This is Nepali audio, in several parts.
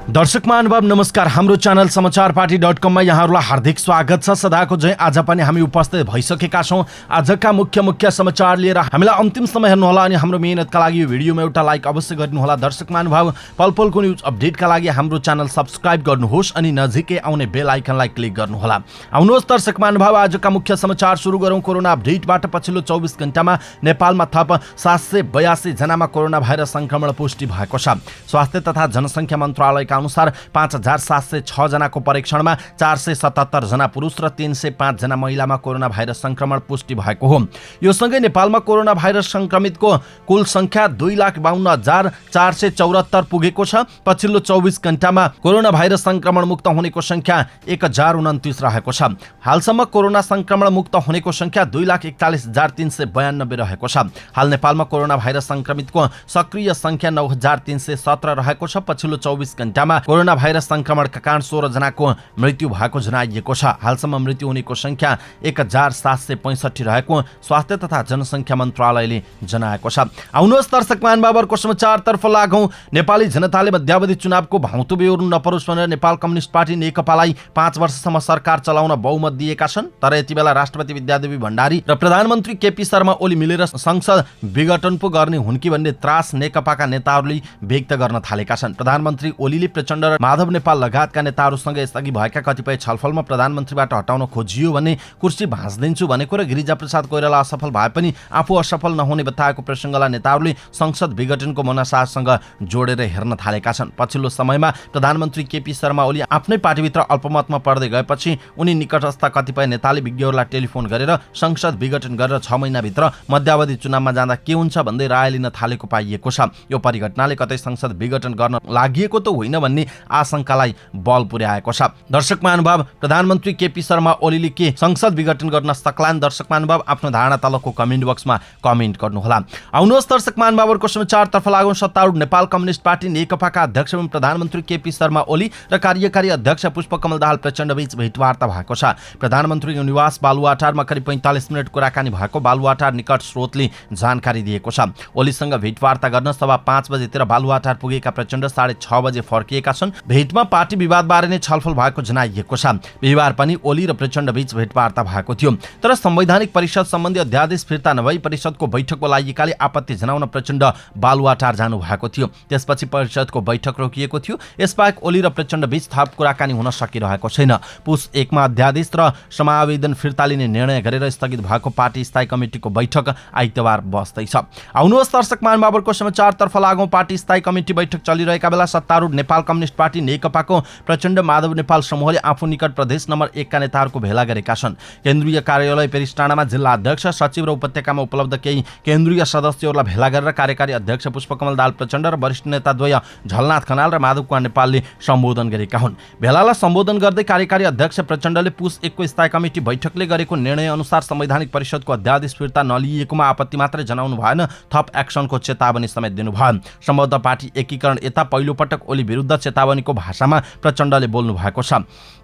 दर्शक महानुभाव नमस्कार। हाम्रो च्यानल समाचारपाटी.com मा यहाँहरूलाई हार्दिक स्वागत छ। सदाको झैं आज पनि हामी उपस्थित भइसकेका छौं। आजका मुख्य समाचार लिएर हामीलाई अन्तिम समय हेर्नुहोला अनि हाम्रो मेहनतका लागि यो भिडियोमा एउटा लाइक अवश्य गर्नुहोला। दर्शक महानुभाव पलपलको न्यूज अपडेटका लागि हाम्रो च्यानल सब्स्क्राइब गर्नुहोस् अनि नजिकै आउने बेल आइकनलाई क्लिक गर्नुहोला। आउनुहोस् दर्शक महानुभाव आजका मुख्य समाचार सुरु गरौं। कोरोना अपडेटबाट पछिल्लो 24 घण्टामा नेपालमा थप 782 जनामा कोरोना भाइरस संक्रमण पुष्टि भएको छ। स्वास्थ्य तथा जनसंख्या मन्त्रालयका अनुसार 5706 जनाको परीक्षणमा 477 जना पुरुष र 305 जना महिलामा कोरोना भाइरस संक्रमण पुष्टि भएको हो। यो सँगै नेपालमा कोरोना भाइरस संक्रमितको कुल संख्या 2,52,474 पुगेको छ। पछिल्लो 24 घण्टामा कोरोना भाइरस संक्रमण मुक्त हुनेको संख्या 1029 रहेको छ। हालसम्म कोरोना संक्रमण मुक्त हुनेको संख्या 2,41,392 रहेको छ। हाल नेपालमा कोरोना भाइरस संक्रमितको सक्रिय संख्या 9,317 रहेको छ। पछिल्लो 24 घण्टामा कोरोना भाइरस संक्रमणका कारण 16 जनाको मृत्यु भएको जनाइएको छ। हालसम्म मृत्यु हुनेको संख्या 1,765 रहेको स्वास्थ्य तथा जनसंख्या मन्त्रालयले जनाएको छ। आउनुहोस् दर्शक महानुभावहरुको समाचारतर्फ लागौं। नेपाली जनताले मध्यावधि चुनावको भाउँतो बेहोर्नु नपरोस् भनेर नेपाल कम्युनिस्ट पार्टी नेकपालाई 5 वर्षसम्म सरकार चलाउन बहुमत दिएका छन्। तर यति बेला राष्ट्रपति विद्यादेवी भण्डारी र प्रधानमन्त्री केपी शर्मा ओली मिलेर संसद विघटन पो गर्ने हुन् कि भन्ने त्रास नेकपाका नेताहरूले व्यक्त गर्न थालेका छन्। प्रधानमन्त्री ओलीले प्रचण्ड र माधव नेपाल लगायतका नेताहरूसँग यसअघि भएका कतिपय छलफलमा प्रधानमन्त्रीबाट हटाउन खोजियो भने कुर्सी भाँच्दिन्छु भनेको र गिरिजाप्रसाद कोइराला असफल भए पनि आफू असफल नहुने बताएको प्रसङ्गलाई नेताहरूले संसद विघटनको मनसासँग जोडेर हेर्न थालेका छन्। पछिल्लो समयमा प्रधानमन्त्री केपी शर्मा ओली आफ्नै पार्टीभित्र अल्पमतमा पर्दै गएपछि उनी निकटस्थ कतिपय नेताले विज्ञहरूलाई टेलिफोन गरेर संसद विघटन गरेर 6 महिनाभित्र मध्यावधि चुनावमा जाँदा के हुन्छ भन्दै राय लिन थालेको पाइएको छ। यो परिघटनाले कतै संसद विघटन गर्न लागि त होइन भन्ने आशंकालाई बल पुर्याएको छ। दर्शक महानुभाव प्रधानमन्त्री केपी शर्मा ओलीले के संसद विघटन गर्न सक्लान्? दर्शक महानुभाव आफ्नो धारणा तलको कमेन्ट बक्समा कमेन्ट गर्नुहोला। आउनुहोस् दर्शक महानुभावहरुको समाचारतर्फ लागौं। सत्तारूढ नेपाल कम्युनिस्ट पार्टी नेकपाका अध्यक्ष एवं प्रधानमन्त्री केपी शर्मा ओली र कार्यकारी अध्यक्ष पुष्पकमल दाहाल प्रचण्ड बीच भेटवार्ता भएको छ। प्रधानमन्त्रीको निवास बालुवाटारमा करिब 45 मिनट कुराकानी भएको बालुवाटार निकट स्रोतले जानकारी दिएको छ। ओलीसँग भेटवार्ता गर्न सभा 5 बजेतिर बालुवाटार पुगेका प्रचण्ड 6:30 बजे फर्किएका छन्। भेटमा पार्टी विवादबारे नै छलफल भएको जनाइएको छ। बिहीबार पनि ओली र प्रचण्ड बीच भेटवार्ता भएको थियो। तर संवैधानिक परिषद सम्बन्धी अध्यादेश फिर्ता नभई परिषदको बैठकको लागिएकाले आपत्ति जनाउन प्रचण्ड बालुवाटार जानु भएको थियो। त्यसपछि परिषदको बैठक रोकिएको थियो। यसबाहेक ओली र प्रचण्ड बीच थप कुराकानी हुन सकिरहेको छैन। पुस 1 मा अध्यादेश र समावेदन फिर्ता लिने निर्णय गरेर स्थगित भएको पार्टी स्थायी कमिटिको बैठक आइतबार बस्दैछ। आउनुहोस् दर्शक महानुभावहरुको समाचारतर्फ लागौं। पार्टी स्थायी कमिटी बैठक चलिरहेका बेला सत्तारूढ नेपाल कम्युनिस्ट पार्टी नेकपाको प्रचण्ड माधव नेपाल समूहले आफू निकट प्रदेश नम्बर 1 का नेताहरूको भेला गरेका छन्। केन्द्रीय कार्यालय पेरिसटाणामा जिल्ला अध्यक्ष सचिव र उपत्यकामा उपलब्ध केही केन्द्रीय सदस्यहरूलाई भेला गरेर कार्यकारी अध्यक्ष पुष्पकमल दाहाल प्रचण्ड र वरिष्ठ नेता द्वय झलनाथ खनाल र माधव कुमार नेपालले सम्बोधन गरेका हुन्। भेलालाई सम्बोधन गर्दै कार्यकारी अध्यक्ष प्रचण्डले पुस 1 को स्थायी कमिटी बैठकले गरेको निर्णय अनुसार संवैधानिक परिषदको अध्यादेश फिर्ता नलिएकोमा आपत्ति मात्रै जनाउनु भएन, थप एक्सनको चेतावनी समेत दिनुभयो। सम्बद्ध पार्टी एकीकरण यता पहिलो पटक ओली विरुद्ध चेतावनीको भाषामा प्रचण्डले बोल्नु भएको छ।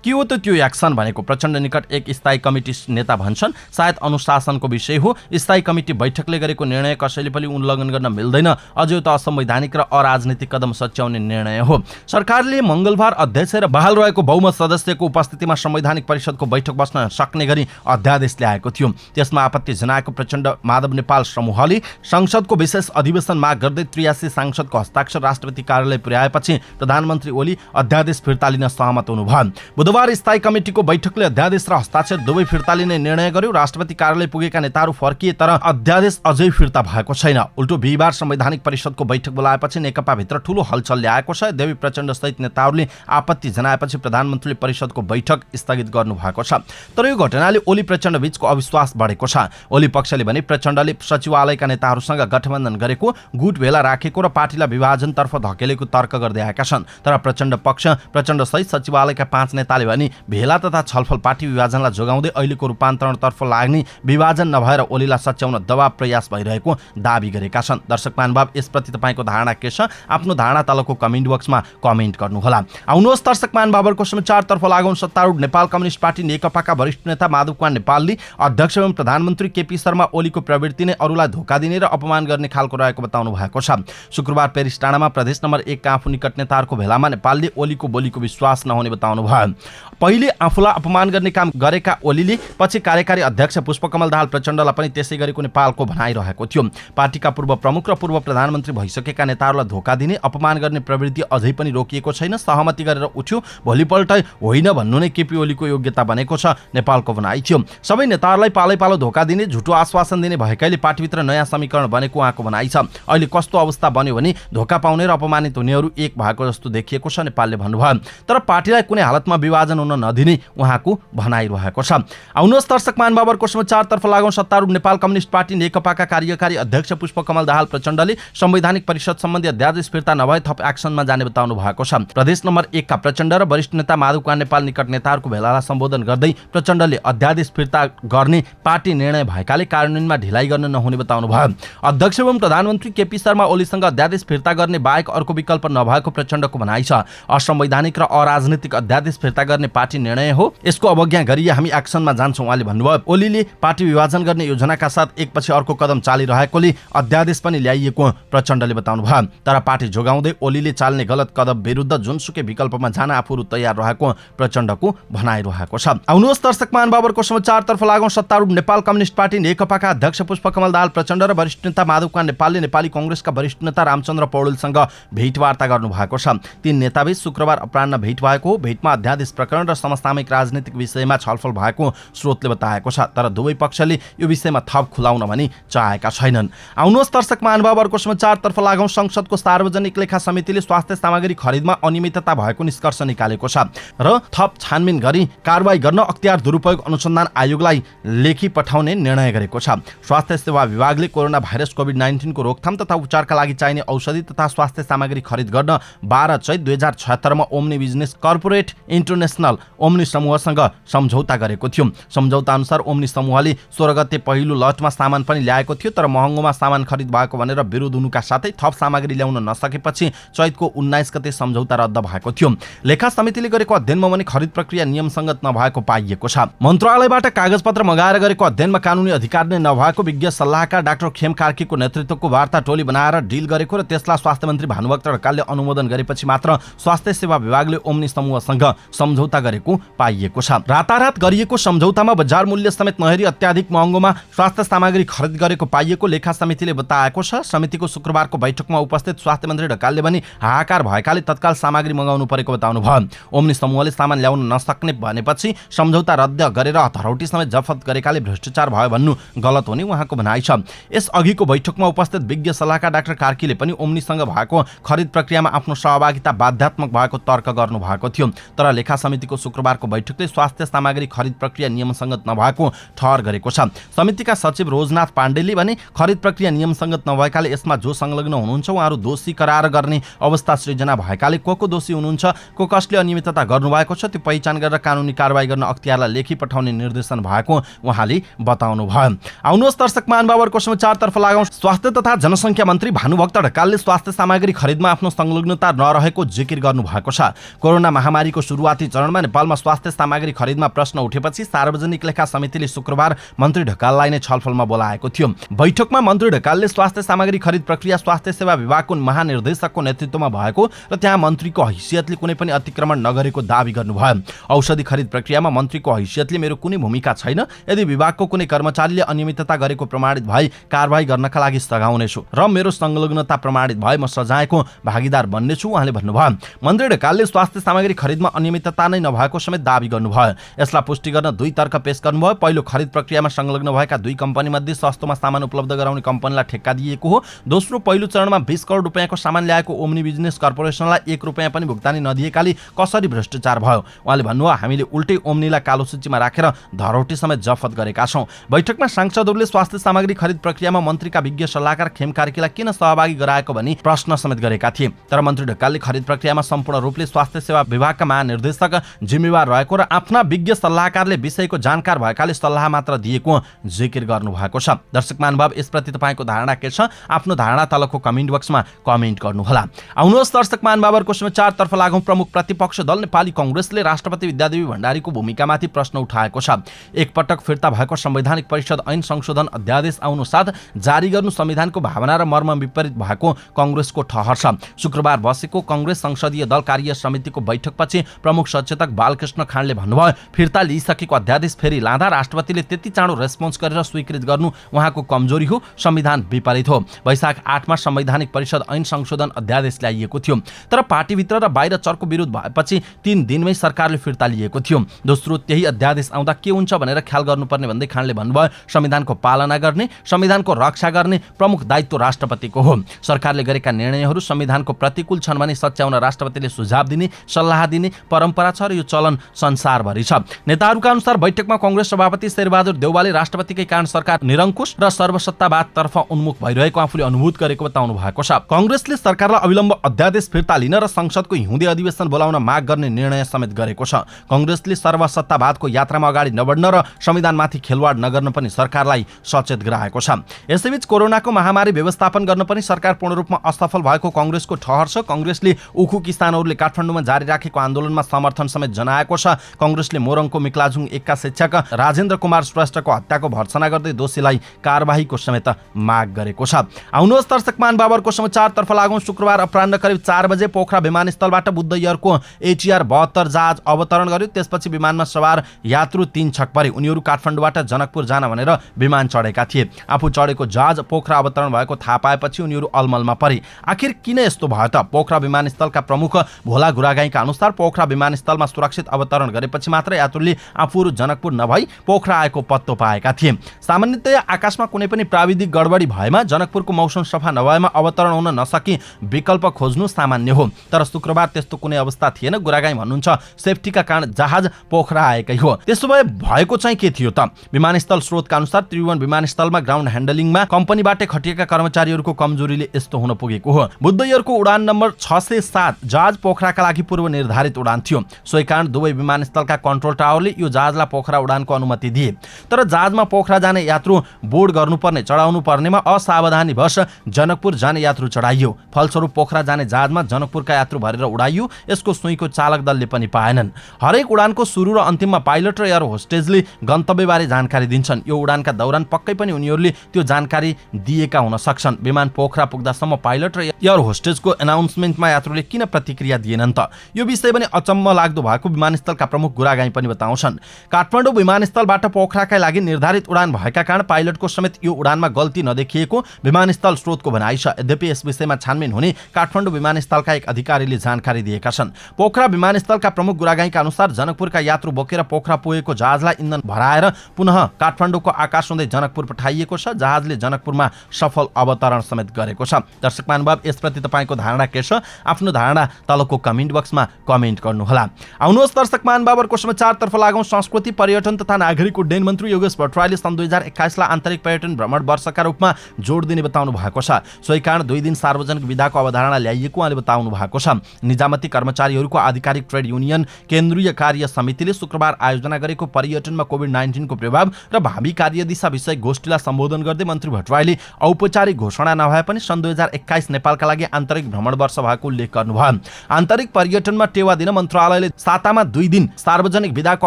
के हो त त्यो एक्सन भनेको? प्रचण्ड निकट एक स्थायी कमिटी नेता भन्छन् सायद अनुशासनको विषय हो। स्थायी कमिटी बैठकले गरेको निर्णय कसैले पनि उल्लङ्घन गर्न मिल्दैन। अझै त असंवैधानिक र अराजनीतिक कदम सच्याउने निर्णय हो। सरकारले मंगलबार अध्यक्ष र बहाल रहेको बहुमत सदस्यको उपस्थितिमा संवैधानिक परिषदको बैठक बस्न सक्ने गरी अध्यादेश ल्याएको थियो। त्यसमा आपत्ति जनाएको प्रचण्ड माधव नेपाल समूहले संसदको विशेष अधिवेशन माग गर्दै 83 सांसदको हस्ताक्षर राष्ट्रपति कार्यालय पुर्याएपछि प्रधानमन्त्री ओली अध्यादेश फिर्ता लिन सहमत हुनुभयो। बुधबार स्थायी कमिटीको बैठकले अध्यादेश र हस्ताक्षर दुवै फिर्ता लिने निर्णय गर्यो। राष्ट्रपति कार्यालय पुगेका नेताहरू फर्किए तर अध्यादेश अझै फिर्ता भएको छैन। उल्टो बिहीबार संवैधानिक परिषदको बैठक बोलाएपछि नेकपा भित्र ठूलो हलचल ल्याएको छ। देवी प्रचण्ड सहित नेताहरूले आपत्ति जनाएपछि प्रधानमन्त्रीले परिषदको बैठक स्थगित गर्नु भएको छ। तर यो घटनाले ओली प्रचण्ड बीचको अविश्वास बढेको छ। ओली पक्षले भने प्रचण्डले सचिवालयका नेताहरूसँग गठबन्धन गरेको, गुट भेला राखेको र पार्टीलाई विभाजनतर्फ धकेलेको तर्क गर्दै आएका छन्। तर प्रचण्ड पक्ष प्रचण्ड सहित सचिवालयका 5 नेताले भने भेला तथा छलफल पार्टी विभाजनलाई जोगाउँदै अहिलेको रूपान्तरणतर्फ लाग्ने, विभाजन नभएर ओलीलाई सच्याउन दबाव प्रयास भइरहेको दाबी गरेका छन्। दर्शक महानुभाव यसप्रति तपाईको धारणा के छ? आफ्नो धारणा तलको कमेन्ट बक्समा कमेन्ट गर्नुहोला। आउनुहोस् दर्शक महानुभावहरुको समाचारतर्फ लागौं। सत्तारूढ नेपाल कम्युनिस्ट पार्टी नेकपाका वरिष्ठ नेता माधव कुमार नेपालले अध्यक्ष एवं प्रधानमन्त्री केपी शर्मा ओलीको प्रवृत्ति नै अरूलाई धोका दिने र अपमान गर्ने खालको रहेको बताउनु भएको छ। शुक्रबार पेरिसटाणामा प्रदेश नम्बर 1 का आफू निकट नेताहरूको नेपालको भेलामा नेपालले ओलीको बोलीको विश्वास नहुने बताउनु भयो। पहिले आफूलाई अपमान गर्ने काम गरेका ओलीले पछि कार्यकारी अध्यक्ष पुष्पकमल दाहाल प्रचण्डलाई पनि त्यसै गरेको नेपालको भनाइरहेको थियो। पार्टीका पूर्व प्रमुख र पूर्व प्रधानमन्त्री भइसकेका नेताहरूलाई धोका दिने अपमान गर्ने प्रवृत्ति अझै पनि रोकिएको छैन। सहमति गरेर उठ्यो, भोलिपल्ट होइन भन्नु नै केपी ओलीको योग्यता बनेको छ, नेपालको भनाइ थियो। सबै नेताहरूलाई पालैपालो धोका दिने, झुटो आश्वासन दिने भएकैले पार्टीभित्र नयाँ समीकरण बनेको उहाँको भनाइ छ। अहिले कस्तो अवस्था बन्यो भने धोका पाउने र अपमानित हुनेहरू एक भएको जस्तो देखिएको छ नेपालले भन्नुभयो। तर पार्टीलाई कुनै हालतमा विभाजन हुन नदिने उहाँको भनाइरहेको छ। आउनुहोस् दर्शक महानुभावहरूको समाचारतर्फ लागौँ। सत्तारूढ नेपाल कम्युनिस्ट पार्टी नेकपाका कार्यकारी अध्यक्ष पुष्पकमल दाहाल प्रचण्डले संवैधानिक परिषद सम्बन्धी अध्यादेश फिर्ता नभए थप एक्सनमा जाने बताउनु भएको छ। प्रदेश नम्बर 1 का प्रचण्ड र वरिष्ठ नेता माधव नेपाल निकट नेताहरूको भेलालाई सम्बोधन गर्दै प्रचण्डले अध्यादेश फिर्ता गर्ने पार्टी निर्णय भएकाले कार्यान्वयनमा ढिलाइ गर्न नहुने बताउनु भयो। अध्यक्ष एवं प्रधानमन्त्री केपी शर्मा ओलीसँग अध्यादेश फिर्ता गर्ने बाहेक अर्को विकल्प नभएको प्रचण्डको भनाइ छ। असंवैधानिक र अराजनीतिक अध्यादेश फिर्ता गर्ने पार्टी निर्णय हो, यसको अवज्ञा गरिए हामी एक्सनमा जान्छौँ उहाँले भन्नुभयो। ओलीले पार्टी विभाजन गर्ने योजनाका साथ एकपछि अर्को कदम चालिरहेकोले अध्यादेश पनि ल्याइएको प्रचण्डले बताउनु भयो। तर पार्टी जोगाउँदै ओलीले चाल्ने गलत कदम विरुद्ध जुनसुकै विकल्पमा जान आफूहरू तयार रहेको प्रचण्डको भनाइरहेको छ। आउनुहोस् दर्शक महानुभावहरूको समाचारतर्फ लागौँ। सत्तारूढ नेपाल कम्युनिस्ट पार्टी नेकपाका अध्यक्ष पुष्पकमल दाहाल प्रचण्ड र वरिष्ठ नेता माधव नेपालले नेपाली कांग्रेसका वरिष्ठ नेता रामचन्द्र पौडेलसँग भेटवार्ता गर्नुभएको छ। तीन नेताबीच शुक्रबार अपराह्न भेट भएको हो। भेटमा अध्यादेश प्रकरण र समसामयिक राजनीतिक विषयमा छलफल भएको स्रोतले बताएको छ। तर दुवै पक्षले यो विषयमा थप खुलाउन भनी चाहेका छैनन्। आउनुहोस् दर्शक महानुभावहरूको समाचारतर्फ लागौँ। संसदको सार्वजनिक लेखा समितिले स्वास्थ्य सामग्री खरिदमा अनियमितता भएको निष्कर्ष निकालेको छ र थप छानबिन गरी कारबाही गर्न अख्तियार दुरुपयोग अनुसन्धान आयोगलाई लेखी पठाउने निर्णय गरेको छ। स्वास्थ्य सेवा विभागले कोरोना भाइरस कोभिड-19 को रोकथाम तथा उपचारका लागि चाहिने औषधि तथा स्वास्थ्य सामग्री खरिद गर्न 12 चैत 2076 मा Omni business corporate international Omni समूहसँग सम्झौता गरेको थियो। सम्झौता अनुसार ओम्नी समूहले 16 गते पहिलो लटमा सामान पनि ल्याएको थियो, तर महँगोमा सामान खरिद भएको भनेर विरोध हुनुका साथै थप सामग्री ल्याउन नसकेपछि चैतको 19 गते सम्झौता रद्द भएको थियो। लेखा समितिले गरेको अध्ययनमा भने खरिद प्रक्रिया नियमसङ्गत नभएको पाइएको छ। मन्त्रालयबाट कागजपत्र मगाएर गरेको अध्ययनमा कानुनी अधिकार नै नभएको विज्ञ सल्लाहकार डाक्टर खेम कार्कीको नेतृत्वको वार्ता टोली बनाएर डिल गरेको र त्यसलाई स्वास्थ्य मन्त्री भानुभक्त ढकालले अनुमोदन गरेपछि मात्र स्वास्थ्य सेवा विभागले ओम्नी समूहसँग सम्झौता गरेको पाइएको छ। रातारात गरिएको सम्झौतामा बजार मूल्य समेत नहेरी अत्याधिक महँगोमा स्वास्थ्य सामग्री खरिद गरेको पाइएको लेखा समितिले बताएको छ। समितिको शुक्रबारको बैठकमा उपस्थित स्वास्थ्य मन्त्री ढकालले पनि हाहाकार भएकाले तत्काल सामग्री मगाउनु परेको बताउनु भयो। ओम्नी समूहले सामान ल्याउन नसक्ने भनेपछि सम्झौता रद्द गरेर हथरौटी समेत जफत गरेकाले भ्रष्टाचार भयो भन्नु गलत हुने उहाँको भनाइ छ। यस अघिको बैठकमा उपस्थित विज्ञ सल्लाहकार डाक्टर कार्कीले पनि ओम्नीसँग भएको खरिद प्रक्रियामा आफ्नो सहभागिता बाध्यात्मक भएको तर्क गर्नु भएको थियो। तर लेखा समितिको शुक्रबारको बैठकले स्वास्थ्य सामग्री खरिद प्रक्रिया नियमसङ्गत नभएको ठहर गरेको छ। समितिका सचिव रोजनाथ पाण्डेले भने खरिद प्रक्रिया नियमसङ्गत नभएकाले यसमा जो संलग्न हुनुहुन्छ उहाँहरू दोषी करार गर्ने अवस्था सृजना भएकाले को दोषी हुनुहुन्छ, को कसले अनियमितता गर्नुभएको छ त्यो पहिचान गरेर कानुनी कारबाही गर्न अख्तियारलाई लेखी पठाउने निर्देशन भएको उहाँले बताउनु भयो। आउनुहोस् दर्शक महानुभावहरूको समाचारतर्फ लागौँ। स्वास्थ्य तथा जनसङ्ख्या मन्त्री भानुभक्त ढकालले स्वास्थ्य सामग्री खरिदमा आफ्नो संलग्नता नरहेको जिकिर गर्नुभएको छ। कोरोना महामारीको सुरुवाती चरणमा नेपालमा स्वास्थ्य सामग्री खरिदमा प्रश्न उठेपछि सार्वजनिक लेखा समितिले शुक्रबार मन्त्री ढकाललाई नै छलफलमा बोलाएको थियो। बैठकमा मन्त्री ढकालले स्वास्थ्य सामग्री खरिद प्रक्रिया स्वास्थ्य सेवा विभागको महानिर्देशकको नेतृत्वमा भएको र त्यहाँ मन्त्रीको हैसियतले कुनै पनि अतिक्रमण नगरेको दावी गर्नुभयो। औषधि खरिद प्रक्रियामा मन्त्रीको हैसियतले मेरो कुनै भूमिका छैन। यदि विभागको कुनै कर्मचारीले अनियमितता गरेको प्रमाणित भए कारबाही गर्नका लागि सघाउनेछु र मेरो संलग्नता प्रमाणित भए म सजायको भागीदार बन्नेछु उहाँले भन्नुभयो। मन्त्री ढकालले स्वास्थ्य सामग्री खरिदमा अनियमितता नै नभएको समेत दावी गर्नुभयो। यसलाई पुष्टि गर्न दुई तर्क पेश गर्नुभयो। पहिलो, खरिद प्रक्रियामा संलग्न भएका दुई कम्पनीमध्ये सस्तोमा सामान उपलब्ध गराउने कम्पनीलाई ठेक्का दिएको हो। दोस्रो, पहिलो चरणमा 20 करोड रुपियाँको सामान ल्याएको ओम्नी बिजनेस कर्पोरेसनलाई 1 रुपियाँ पनि भुक्तानी नदिएकाले कसरी भ्रष्टाचार भयो। उहाँले भन्नुभयो, हामीले उल्टै ओम्नीलाई कालो सूचीमा राखेर धरौटी समेत जफत गरेका छौँ। बैठकमा सांसदहरूले स्वास्थ्य सामग्री खरिद प्रक्रियामा मन्त्रीका विज्ञ सल्लाहकार खेम कार्कीलाई किन सहभागी गराएको भनी प्रश्न समेत गरेका थिए। तर मन्त्री ढकालले खरिद प्रक्रियामा सम्पूर्ण रूपले स्वास्थ्य सेवा विभागका महानिर्देशक जिम्मेवार रहेको र आफ्ना विज्ञ सल्लाहकारले विषयको जानकार भएकाले सल्लाह मात्र दिएको जिकिर गर्नुभएको छ। दर्शक महानुभाव, यसप्रति तपाईँको धारणा के छ? आफ्नो धारणा तलको कमेन्ट बक्समा कमेन्ट गर्नुहोला। आउनुहोस् दर्शक महानुभावहरूको समाचारतर्फ लागौँ। प्रमुख प्रतिपक्ष दल नेपाली कांग्रेसले राष्ट्रपति विद्यादेवी भण्डारीको भूमिकामाथि प्रश्न उठाएको छ। एकपटक फिर्ता भएको संवैधानिक परिषद ऐन संशोधन अध्यादेश आउनु साथ जारी गर्नु संविधानको भावना र मर्म विपरीत भएको कांग्रेसको ठहर छ। शुक्रबार बसेको भएको कांग्रेस संसदीय दल कार्य समितिको बैठकपछि प्रमुख सचेतक बालकृष्ण खाँडले भन्नुभयो, फिर्ता लिइसकेको अध्यादेश फेरि लाँदा राष्ट्रपतिले त्यति चाँडो रेस्पोन्स गरेर स्वीकृत गर्नु उहाँको कमजोरी हो, संविधान विपरीत हो। वैशाख 8 मा संवैधानिक परिषद ऐन संशोधन अध्यादेश ल्याइएको थियो, तर पार्टीभित्र र बाहिर चर्को विरोध भएपछि 3 दिनमै सरकारले फिर्ता लिएको थियो। दोस्रो त्यही अध्यादेश आउँदा के हुन्छ भनेर ख्याल गर्नुपर्ने भन्दै खाँडले भन्नुभयो, संविधानको पालना गर्ने, संविधानको रक्षा गर्ने प्रमुख दायित्व राष्ट्रपतिको हो। सरकारले गरेका निर्णयहरू संविधानको प्रतिकूल छन् भने सच्याउन राष्ट्रपतिले सुझाव दिने, सल्लाह दिने परम्परा छ र यो चलन संसारभरि छ। नेताहरूका अनुसार बैठकमा कांग्रेस सभापति शेरबहादुर देउवाले राष्ट्रपतिकै कारण सरकार निरङ्कुश र सर्वसत्तावादतर्फ उन्मुख भइरहेको आफूले अनुभूत गरेको बताउनु भएको छ। कांग्रेसले सरकारलाई अविलम्ब अध्यादेश फिर्ता लिन र संसदको हिउँदे अधिवेशन बोलाउन माग गर्ने निर्णय समेत गरेको छ। कांग्रेसले सर्वसत्तावादको यात्रामा अगाडि नबढ्न र संविधानमाथि खेलवाड नगर्न पनि सरकारलाई सचेत गराएको छ। यसैबीच कोरोनाको महामारी व्यवस्थापन गर्न पनि सरकार पूर्ण रूपमा असफल भएको कांग्रेसको ठहर छ। कांग्रेसले उखु किसानहरूले काठमाडौँमा जारी राखेको आन्दोलनमा समर्थन समेत जनाएको छ। कांग्रेसले मोरङको मिक्लाजुङ 1 का शिक्षक राजेन्द्र कुमार श्रेष्ठको हत्याको भर्त्सना गर्दै दोषीलाई कारबाहीको समेत माग गरेको छ। आउनुहोस् दर्शक महानुभावरको समाचारतर्फ लागौं। शुक्रबार अपराह्न करिब 4 बजे पोखरा विमानस्थलबाट बुद्ध एयरको ATR 72 जहाज अवतरण गर्यो। त्यसपछि विमानमा सवार यात्रु 3 छक परे। उनीहरू काठमाडौँबाट जनकपुर जान भनेर विमान चढेका थिए। आफू चढेको जहाज पोखरा अवतरण भएको थाहा पाएपछि उनीहरू अलमलमा परे। आखिर किन यस्तो भयो त? पोखरा विमानस्थलका प्रमुख भोला गुरागाईका अनुसार पोखरा विमानस्थलमा सुरक्षित अवतरण गरेपछि मात्र यात्रुले आफूहरू जनकपुर नभई पोखरा आएको पत्तो पाएका थिए। सामान्यतया आकाशमा कुनै पनि प्राविधिक गडबडी भएमा जनकपुरको मौसम सफा नभएमा अवतरण हुन नसकी विकल्प खोज्नु सामान्य हो, तर शुक्रबार त्यस्तो कुनै अवस्था थिएन। गुरागाई भन्नुहुन्छ सेफ्टीका कारण जहाज पोखरा आएकै हो। त्यसो भए भएको चाहिँ के थियो त? विमानस्थल स्रोतका अनुसार त्रिभुवन विमानस्थलमा ग्राउन्ड ह्यान्डलिङमा कम्पनीबाट खटिएका कर्मचारीहरूको कमजोरीले यस्तो हुन पुगेको हो। बुद्ध एयरको उडान नम्बर 607 जहाज पोखराका लागि पूर्व निर्धारित उडान थियो। सोही कारण दुवै विमानस्थलका कन्ट्रोल टावरले यो जहाजलाई पोखरा उडानको अनुमति दिए। तर जहाजमा पोखरा जाने यात्रु बोर्ड गर्नुपर्ने चढाउनु पर्नेमा असावधानीवश जनकपुर जाने यात्रु चढाइयो। फलस्वरूप पोखरा जाने जहाजमा जनकपुरका यात्रु भरेर उडाइयो। यसको सुईको चालक दलले पनि पाएनन्। हरेक उडानको सुरु र अन्तिममा पाइलट र एयर होस्टेजले गन्तव्यबारे जानकारी दिन्छन्। यो उडानका दौरान पक्कै पनि उनीहरूले त्यो जानकारी दिएका हुन सक्छन्। विमान पोखरा पुग्दासम्म पाइलट र एयर होस्टेजको एनाउन्समेन्टमा यात्रुले किन प्रतिक्रिया दिएनन् त? यो विषय पनि अचम्म लाग्दो भएको विमानस्थलका प्रमुख गुरागाई पनि बताउँछन्। काठमाडौँ विमानस्थलबाट पोखराका लागि निर्धारित उडान भएका कारण पाइलटको समेत यो उडानमा गल्ती नदेखिएको विमानस्थल स्रोतको भनाइ छ। यद्यपि यस विषयमा छानबिन हुने काठमाडौँ विमानस्थलका एक अधिकारीले जानकारी दिएका छन्। पोखरा विमानस्थलका प्रमुख गुरागाईका अनुसार जनकपुरका यात्रु बोकेर पोखरा पुगेको जहाजलाई इन्धन भराएर पुनः काठमाडौँको आकाश हुँदै जनकपुर पठाइएको छ। जहाजले जनकपुरमा सफल अवतरण समेत गरेको छ। दर्शक महानुभाव, यसप्रति तपाईँको धारणा के छ? आफ्नो धारणा तलको कमेन्ट बक्समा कमेन्ट गर्नुहोला। आउनुहोस् दर्शक महानुभावरको समाचारतर्फ लागौं। संस्कृति, पर्यटन तथा नागरिक उड्डयन मन्त्री योगेश भट्टराईले सन् 2021 लाई आन्तरिक पर्यटन भ्रमण वर्षका रूपमा जोड दिने बताउनु भएको छ। सोही कारण 2 दिन सार्वजनिक विधाको अवधारणा ल्याइएको उहाँले बताउनु भएको छ। निजामती कर्मचारीहरूको आधिकारिक ट्रेड युनियन केन्द्रीय कार्य समितिले शुक्रबार आयोजना गरेको पर्यटनमा कोभिड-19 को प्रभाव र भावी कार्यदिशा विषय गोष्ठीलाई सम्बोधन गर्दै मन्त्री भट्टराईले औपचारिक घोषणा नभए पनि सन् 2021 नेपालका लागि आन्तरिक भ्रमण वर्ष भएको उल्लेख गर्नुभयो। आन्तरिक पर्यटनमा टेवा दिन मन्त्रालयले सातामा 2 दिन सार्वजनिक विधाको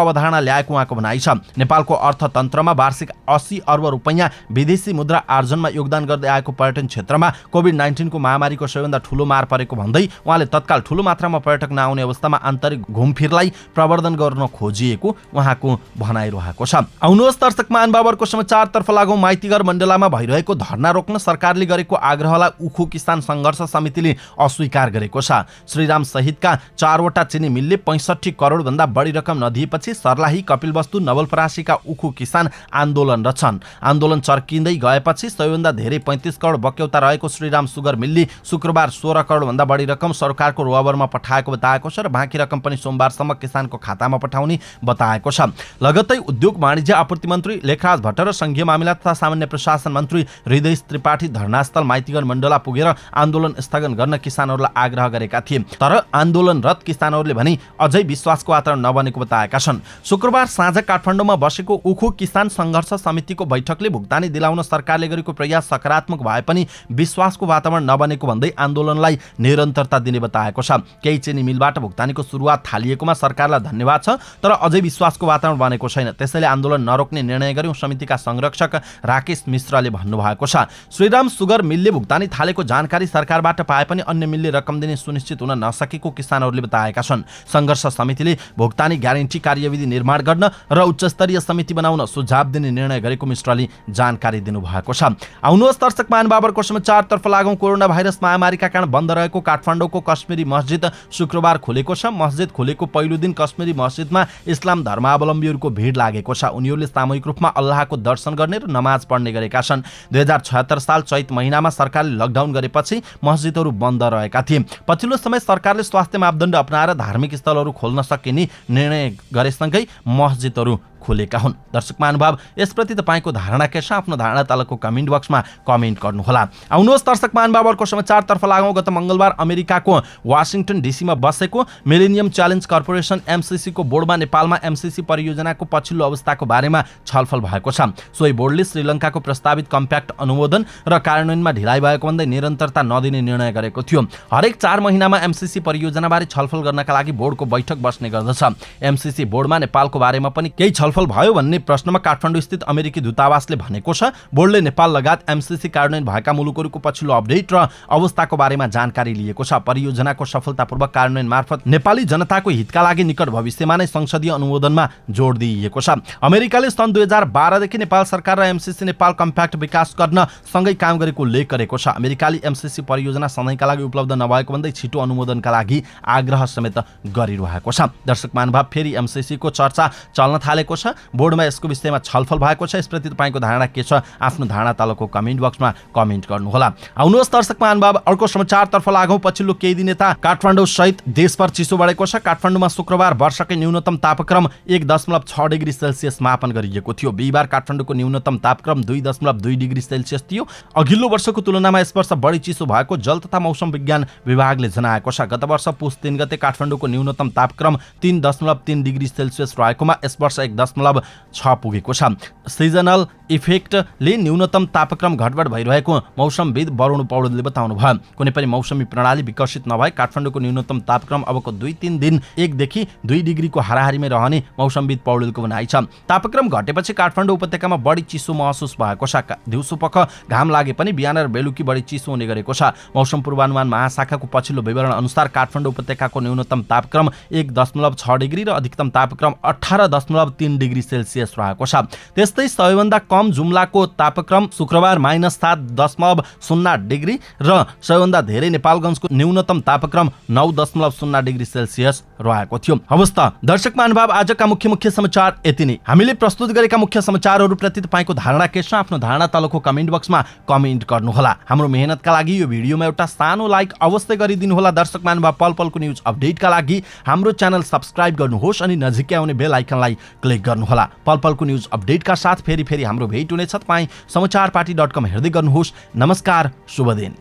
अवधारणा ल्याएको उहाँको भनाइ छ। नेपालको अर्थतन्त्रमा वार्षिक 80 अर्ब रुपैयाँ विदेशी मुद्रा आर्जनमा योगदान गर्दै आएको पर्यटन क्षेत्रमा कोभिड-19 को महामारीको सबैभन्दा ठूलो मार परेको भन्दै उहाँले तत्काल ठूलो मात्रामा पर्यटक नआउने अवस्थामा आन्तरिक घुमफिरलाई प्रवर्धन गर्न खोजिएको उहाँको भनाइरहेको छ। आउनुहोस् दर्शक महानुभावरको समाचारतर्फ लागौं। माइतीघर मण्डलामा भइरहेको धरना रोक्न सरकारले गरेको आग्रहलाई उखु किसान संघर्ष समितिले अस्वीकार गरेको छ। श्रीराम सहितका 4 वटा चिनी मिलले 65 करोड भन्दा बढी रकम नदिएपछि सर्लाही, कपिलवस्तु, नवलपरासीका उखु किसान आन्दोलन रछन्। आन्दोलन चर्किँदै गएपछि सबैभन्दा धेरै 35 करोड बक्यौता रहेको श्रीराम सुगर मिलले शुक्रबार 16 करोड भन्दा बढी रकम सरकारको रोबरमा पठाएको बताएको छ र बाँकी रकम पनि सोमबारसम्म किसानको खातामा पठाउने बताएको छ। लगत्तै उद्योग वाणिज्य आपूर्ति मन्त्री लेखराज भट्ट र संघीय मामिला तथा सामान्य प्रशासन मन्त्री हृदय त्रिपाठी धरनास्थल माइतीघर मण्डला पुगेर आन्दोलन स्थगन गर्न किसानहरूलाई आग्रह गरेका थिए। तर आन्दोलनरत किसानहरूले भने अझै विश्वासको वातावरण नबनेको बताएका छन्। शुक्रबार साँझ काठमाडौँमा बसेको उखु किसान संघर्ष समितिको बैठकले भुक्तानी दिलाउन सरकारले गरेको प्रयास सकारात्मक भए पनि विश्वासको वातावरण नबनेको भन्दै आन्दोलनलाई निरन्तरता दिने बताएको छ। केही चिनी मिलबाट भुक्तानीको सुरुवात थालिएकोमा सरकारलाई धन्यवाद छ, तर अझै विश्वासको वातावरण बनेको छैन। त्यसैले आन्दोलन नरोक्ने निर्णय गर्यौं, समितिका संरक्षक राकेश मिश्रले भन्नुभएको छ। श्रीराम सुगर मिलले भुक्तानी थालेको जानकारी सरकारबाट पाए पनि अन्य मिलले रकम दिने सुनिश्चित हुन नसकेको किसानहरूले बताएका छन्। संघर्ष समितिले भुक्तानी ग्यारेन्टी कार्यविधि निर्माण गर्न र उच्चस्तरीय समिति बनाउन सुझाव दिने निर्णय गरेको मिश्रले जानकारी दिनुभएको छ। आउनुहोस् दर्शक महानुभावहरूको समाचारतर्फ लागौं। कोरोना भाइरस महामारीका कारण बन्द रहेको काठमाडौँको कश्मीरी मस्जिद शुक्रबार खुलेको छ। मस्जिद खुलेको पहिलो दिन कश्मीरी मस्जिदमा इस्लाम धर्मावलम्बीहरूको भिड लागेको छ। उनीहरूले सामूहिक रूपमा अल्लाहको दर्शन गर्ने र नमाज पढ्ने गरेका छन्। 2076 साल चैत महिनामा सरकारले लकडाउन गरेपछि मस्जिदहरू बन्द रहेका थिए। पछिल्लो समय सरकारले स्वास्थ्य मापदण्ड अपनाएर धार्मिक स्थलहरू खोल्न सकिने निर्णय गरेसँगै मस्जिदहरू खुलेका हुन्। दर्शक महानुभाव यसप्रति तपाईँको धारणा के छ? आफ्नो धारणा तलको कमेन्ट बक्समा कमेन्ट गर्नुहोला। आउनुहोस् दर्शक महानुभावहरूको समाचारतर्फ लागौँ। गत मङ्गलबार अमेरिकाको वाशिङटन डीसीमा बसेको मिलेनियम च्यालेन्ज कर्पोरेसन एमसीसीको बोर्डमा नेपालमा एमसीसी परियोजनाको पछिल्लो अवस्थाको बारेमा छलफल भएको छ। सोही बोर्डले श्रीलङ्काको प्रस्तावित कम्प्याक्ट अनुमोदन र कार्यान्वयनमा ढिलाइ भएको भन्दै निरन्तरता नदिने निर्णय गरेको थियो। हरेक 4 महिनामा एमसीसी परियोजनाबारे छलफल गर्नका लागि बोर्डको बैठक बस्ने गर्दछ। एमसीसी बोर्डमा नेपालको बारेमा पनि केही छलफल भयो भन्ने प्रश्नमा काठमाडौँ स्थित अमेरिकी दूतावासले भनेको छ। बोर्डले नेपाल लगायत एमसीसी कार्यान्वयन भएका मुलुकहरूको पछिल्लो अपडेट र अवस्थाको बारेमा जानकारी लिएको छ। परियोजनाको सफलतापूर्वक कार्यान्वयन मार्फत नेपाली जनताको हितका लागि निकट भविष्यमा नै संसदीय अनुमोदनमा जोड दिइएको छ। अमेरिकाले सन् 2012 देखि नेपाल सरकार र एमसीसी नेपाल कम्प्याक्ट विकास गर्न सँगै काम गरेको उल्लेख गरेको छ। अमेरिकाले एमसीसी परियोजना सधैँका लागि उपलब्ध नभएको भन्दै छिटो अनुमोदनका लागि आग्रह समेत गरिरहेको छ। दर्शक महानुभाव फेरि एमसीसी को चर्चा चल्न थालेको छ। बोर्डमा यसको विषयमा छलफल भएको छ। यसप्रति तपाईँको धारणा के छ? आफ्नो धारणा तलको कमेन्ट बक्समा कमेन्ट गर्नुहोला। आउनुहोस् दर्शक महानुभाव अर्को समाचारतर्फ लागौँ। पछिल्लो केही दिन यता काठमाडौँ सहित देशभर चिसो बढेको छ। काठमाडौँमा शुक्रबार वर्षकै न्यूनतम तापक्रम 1.6 डिग्री सेल्सियस मापन गरिएको थियो। बिहिबार काठमाडौँको न्यूनतम तापक्रम 2.2 डिग्री सेल्सियस थियो। अघिल्लो वर्षको तुलनामा यस वर्ष बढी चिसो भएको जल तथा मौसम विज्ञान विभागले जनाएको छ। गत वर्ष पुस 3 गते काठमाडौँको न्यूनतम तापक्रम 3.3 डिग्री सेल्सियस रहेकोमा यस वर्ष 1.6 पुगेको छ। सिजनल इफेक्टले न्यूनतम तापक्रम घटबढ भइरहेको मौसमविद वरुण पौडेलले बताउनु भयो। कुनै पनि मौसमी प्रणाली विकसित नभए काठमाडौँको न्यूनतम तापक्रम अबको 2-3 दिन 1 देखि 2 डिग्रीको हाराहारीमै रहने मौसमविद पौडेलको भनाइ छ। तापक्रम घटेपछि काठमाडौँ उपत्यकामा बढी चिसो महसुस भएको छ। दिउँसोपख घाम लागे पनि बिहान र बेलुकी बढी चिसो हुने गरेको छ। मौसम पूर्वानुमान महाशाखाको पछिल्लो विवरण अनुसार काठमाडौँ उपत्यकाको न्यूनतम तापक्रम 1.6 डिग्री र अधिकतम तापक्रम 18.3 डिग्री सेल्सियस रहेको छ। त्यस्तै सबैभन्दा कम जुम्लाको तापक्रम शुक्रबार -7.0 डिग्री र सबैभन्दा धेरै नेपालगञ्जको न्यूनतम तापक्रम 9.0 डिग्री सेल्सियस रहेको थियो। हवस् त दर्शक महानुभाव आजका मुख्य समाचार यति नै। हामीले प्रस्तुत गरेका मुख्य समाचारहरूप्रति तपाईँको धारणा के छ? आफ्नो धारणा तलको कमेन्ट बक्समा कमेन्ट गर्नुहोला। हाम्रो मेहनतका लागि यो भिडियोमा एउटा सानो लाइक अवश्य गरिदिनुहोला। दर्शक महानुभाव पल पलको न्युज अपडेटका लागि हाम्रो च्यानल सब्स्क्राइब गर्नुहोस् अनि नजिकै आउने बेल आइकनलाई क्लिक गर्नुहोला। पल पलको न्युज अपडेटका साथ फेरि हाम्रो भेट हुनेछ। तपाईँ समाचारपाटी.com हेर्दै गर्नुहोस्। नमस्कार, शुभ दिन।